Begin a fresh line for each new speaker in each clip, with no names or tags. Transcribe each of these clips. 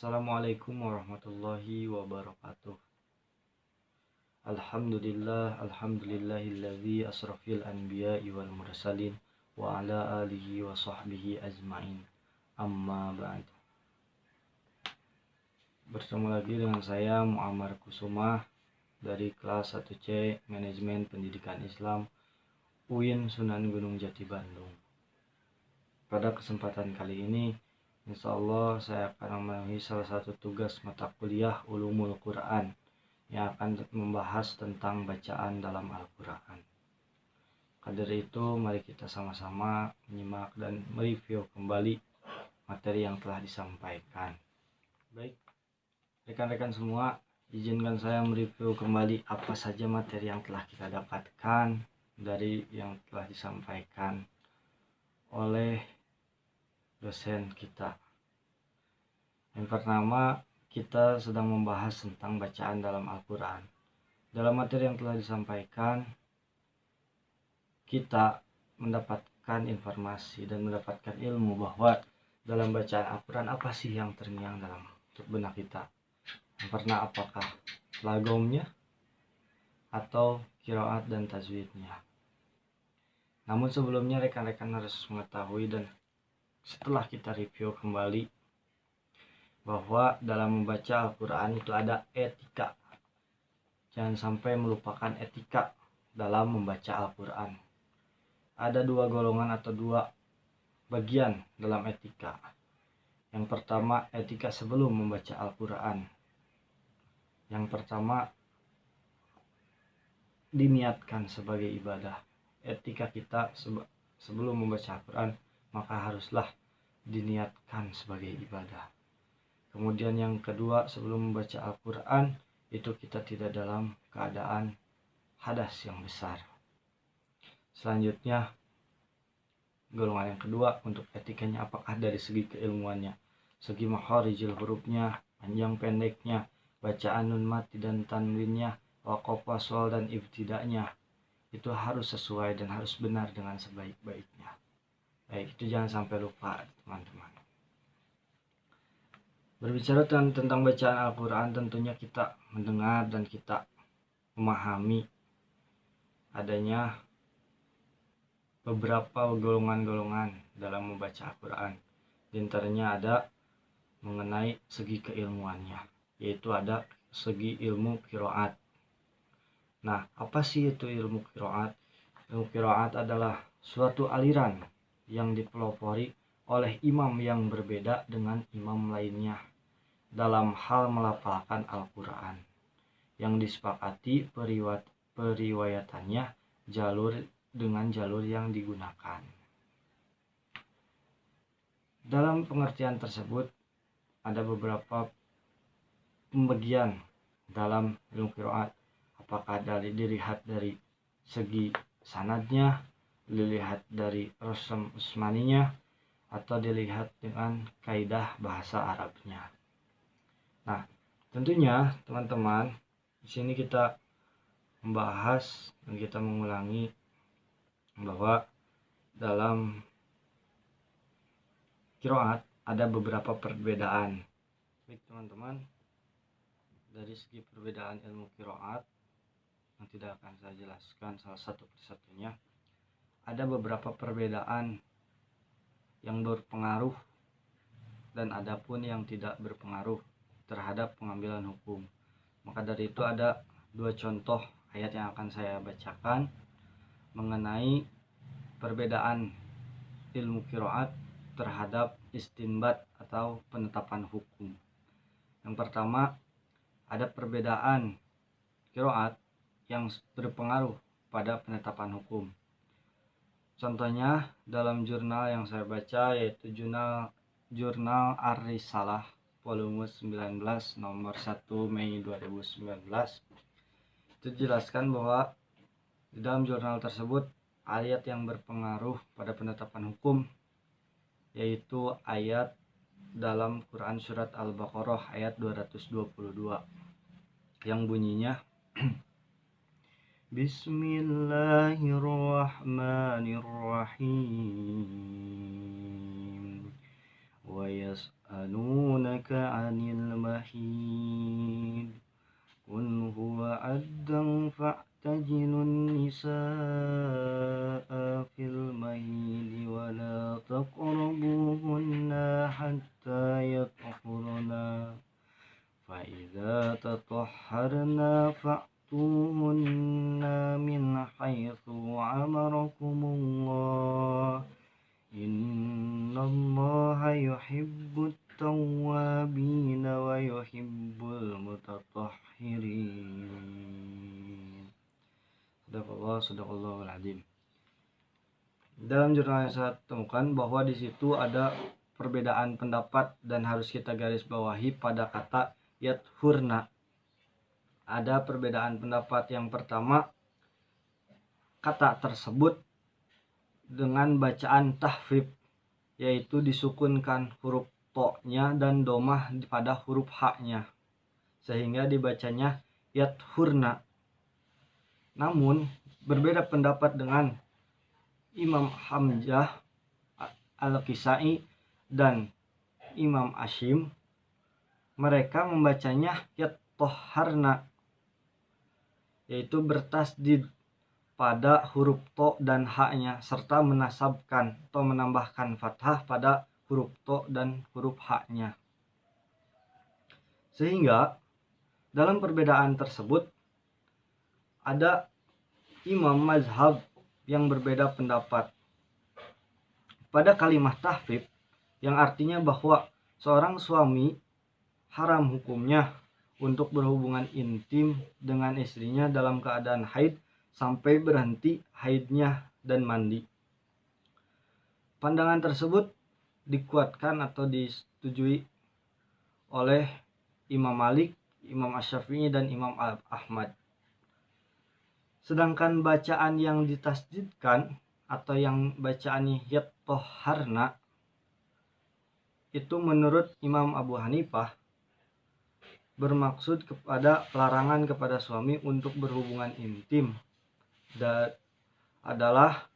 Assalamualaikum warahmatullahi wabarakatuh. Alhamdulillahilladzi asrafil anbiya'i wal mursalin wa ala alihi wa sahbihi ajmain. Amma ba'd. Bertemu lagi dengan saya Muammar Kusumah dari kelas 1C Manajemen Pendidikan Islam UIN Sunan Gunung Jati Bandung. Pada kesempatan kali ini insya Allah saya akan memenuhi salah satu tugas mata kuliah Ulumul Quran yang akan membahas tentang bacaan dalam Al-Quran. Dari itu mari kita sama-sama menyimak dan mereview kembali materi yang telah disampaikan. Baik, rekan-rekan semua, izinkan saya mereview kembali apa saja materi yang telah kita dapatkan dari yang telah disampaikan oleh dosen kita. Yang pertama, kita sedang membahas tentang bacaan dalam Al-Quran. Dalam materi yang telah disampaikan, kita mendapatkan informasi dan mendapatkan ilmu bahwa dalam bacaan Al-Quran apa sih yang terngiang dalam benak kita. Yang pertama, apakah lagomnya atau qiraat dan tajwidnya. Namun sebelumnya rekan-rekan harus mengetahui dan setelah kita review kembali bahwa dalam membaca Al-Quran itu ada etika. Jangan sampai melupakan etika dalam membaca Al-Quran. Ada dua golongan atau dua bagian dalam etika. Yang pertama, etika sebelum membaca Al-Quran. Yang pertama, diniatkan sebagai ibadah. Etika kita sebelum membaca Al-Quran maka haruslah diniatkan sebagai ibadah. Kemudian yang kedua, sebelum membaca Al-Quran itu kita tidak dalam keadaan hadas yang besar. Selanjutnya, golongan yang kedua untuk etikanya apakah dari segi keilmuannya, segi makharijil hurufnya, panjang pendeknya, bacaan nun mati dan tanwinnya, waqaf wasal dan ibtida'nya, itu harus sesuai dan harus benar dengan sebaik-baiknya. Baik, itu jangan sampai lupa teman-teman. Berbicara tentang bacaan Al-Quran, tentunya kita mendengar dan kita memahami adanya beberapa golongan-golongan dalam membaca Al-Quran. Di antaranya ada mengenai segi keilmuannya, yaitu ada segi ilmu qiraat. Nah, apa sih itu ilmu qiraat? Ilmu qiraat adalah suatu aliran yang dipelopori oleh imam yang berbeda dengan imam lainnya dalam hal melafalkan Al-Quran, yang disepakati periwayatannya dengan jalur yang digunakan. Dalam pengertian tersebut ada beberapa pembagian dalam ilmu qiraat. Apakah dilihat dari segi sanadnya, dilihat dari rasam usmaninya, atau dilihat dengan kaidah bahasa Arabnya. Nah, tentunya teman-teman, di sini kita membahas dan kita mengulangi bahwa dalam qiraat ada beberapa perbedaan. Baik teman-teman, dari segi perbedaan ilmu qiraat yang tidak akan saya jelaskan salah satu persatunya, ada beberapa perbedaan yang berpengaruh dan ada pun yang tidak berpengaruh terhadap pengambilan hukum. Maka dari itu ada dua contoh ayat yang akan saya bacakan mengenai perbedaan ilmu qiraat terhadap istinbat atau penetapan hukum. Yang pertama, ada perbedaan qiraat yang berpengaruh pada penetapan hukum. Contohnya dalam jurnal yang saya baca, yaitu jurnal Ar-Risalah volume 19 nomor 1 Mei 2019. Itu dijelaskan bahwa di dalam jurnal tersebut ayat yang berpengaruh pada penetapan hukum yaitu ayat dalam Quran surat Al-Baqarah ayat 222 yang bunyinya Bismillahirrahmanirrahim. ويسألونك عن المحيض قل هو أذى فاعتزلوا النساء في المحيض ولا تقربوهن حتى يطهرن فإذا تطهرن فأتوهن من حيث أمركم الله إن الله يحب التوابين ويحب المتطهرين. Sadaqallahul Adzim. Dalam jurnal yang saya temukan bahwa di situ ada perbedaan pendapat dan harus kita garis bawahi pada kata yathurna. Ada perbedaan pendapat. Yang pertama, kata tersebut dengan bacaan tahfif, yaitu disukunkan huruf to-nya dan domah pada huruf ha-nya, sehingga dibacanya yathurna. Namun berbeda pendapat dengan Imam Hamzah Al-Kisai dan Imam Asyim. Mereka membacanya yattoharna, yaitu bertasdid pada huruf to dan ha-nya serta menasabkan atau menambahkan fathah pada huruf to dan huruf ha-nya. Sehingga dalam perbedaan tersebut ada imam mazhab yang berbeda pendapat pada kalimat tahfif, yang artinya bahwa seorang suami haram hukumnya untuk berhubungan intim dengan istrinya dalam keadaan haid sampai berhenti haidnya dan mandi. Pandangan tersebut dikuatkan atau disetujui oleh Imam Malik, Imam Asy-Syafi'i dan Imam Ahmad. Sedangkan bacaan yang ditasdidkan atau yang bacaannya yattoharna itu menurut Imam Abu Hanifah bermaksud kepada larangan kepada suami untuk berhubungan intim dan adalah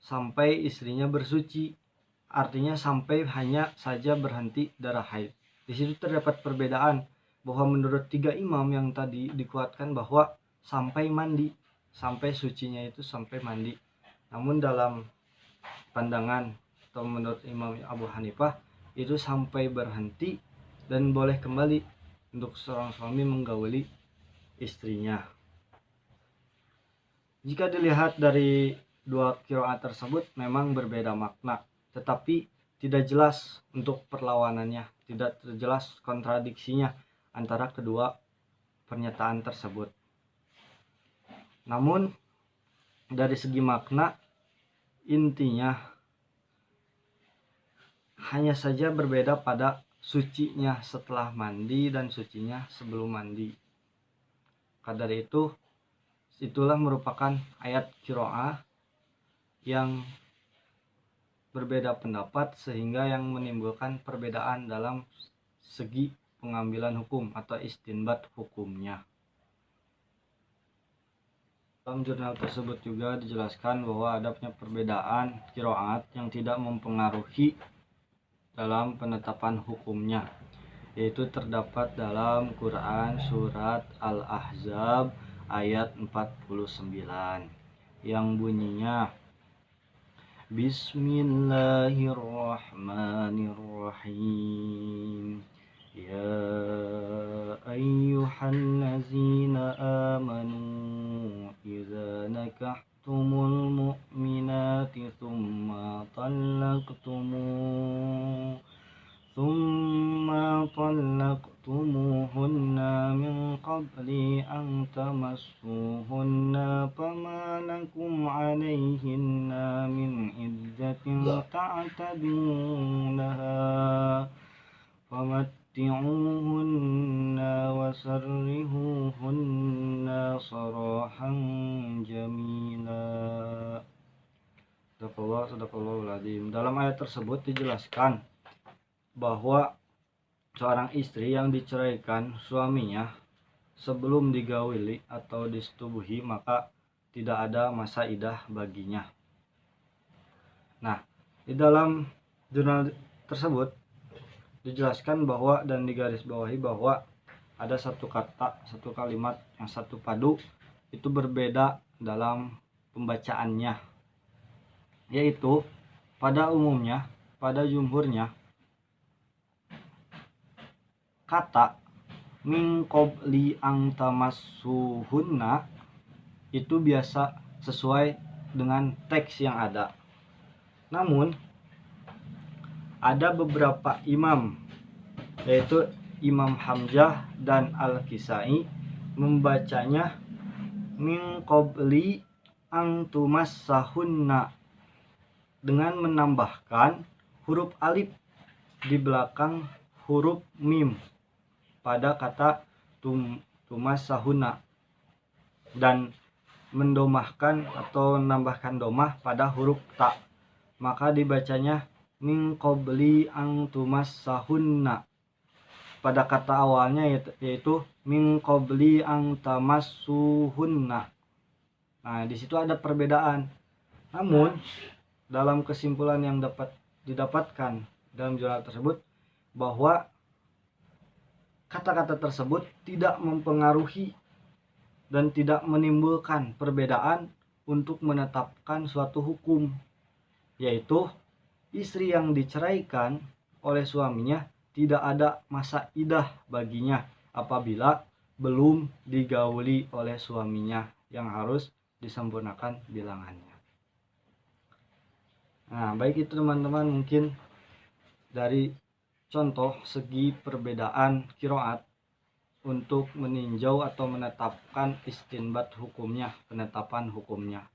sampai istrinya bersuci, artinya sampai hanya saja berhenti darah haid. Di situ terdapat perbedaan bahwa menurut tiga imam yang tadi dikuatkan bahwa sampai mandi, sampai sucinya itu sampai mandi. Namun dalam pandangan atau menurut Imam Abu Hanifah itu sampai berhenti dan boleh kembali untuk seorang suami menggauli istrinya. Jika dilihat dari dua qiraat tersebut memang berbeda makna, tetapi tidak jelas untuk perlawanannya, tidak jelas kontradiksinya antara kedua pernyataan tersebut. Namun dari segi makna intinya hanya saja berbeda pada sucinya setelah mandi dan sucinya sebelum mandi. Karena dari itu itulah merupakan ayat qiraah yang berbeda pendapat sehingga yang menimbulkan perbedaan dalam segi pengambilan hukum atau istinbat hukumnya. Dalam jurnal tersebut juga dijelaskan bahwa adanya perbedaan qiraat yang tidak mempengaruhi dalam penetapan hukumnya, yaitu terdapat dalam Quran surat Al-Ahzab ayat 49 yang bunyinya Bismillahirrahmanirrahim. Ya ayyuhallazina amanu idza nakahtumul mu'minati thumma طلقتموهن من قبل أن تمسوهن فما لكم عليهن من عدة تعتدونها فمتعوهن وسرحوهن سراحا جميلا. Sadaqallahul Adzim. Dalam ayat tersebut dijelaskan bahwa seorang istri yang diceraikan suaminya sebelum digauli atau disetubuhi maka tidak ada masa idah baginya. Nah, di dalam jurnal tersebut dijelaskan bahwa dan digarisbawahi bahwa ada satu kata, satu kalimat yang satu padu itu berbeda dalam pembacaannya, yaitu pada umumnya, pada jumhurnya, kata min qabli ang tamassuhunna itu biasa sesuai dengan teks yang ada. Namun ada beberapa imam, yaitu Imam Hamzah dan Al-Kisai, membacanya min qabli ang tumassahunna dengan menambahkan huruf alif di belakang huruf mim pada kata tumassahunna dan mendomahkan atau menambahkan domah pada huruf ta, maka dibacanya min qabli ang tumassahunna pada kata awalnya, yaitu min qabli ang tamassuhunna. Nah, di situ ada perbedaan. Namun dalam kesimpulan yang dapat didapatkan dalam jurnal tersebut, bahwa kata-kata tersebut tidak mempengaruhi dan tidak menimbulkan perbedaan untuk menetapkan suatu hukum, yaitu istri yang diceraikan oleh suaminya tidak ada masa idah baginya apabila belum digauli oleh suaminya yang harus disempurnakan bilangannya. Nah, baik itu teman-teman, mungkin dari contoh segi perbedaan qiraat untuk meninjau atau menetapkan istinbat hukumnya, penetapan hukumnya.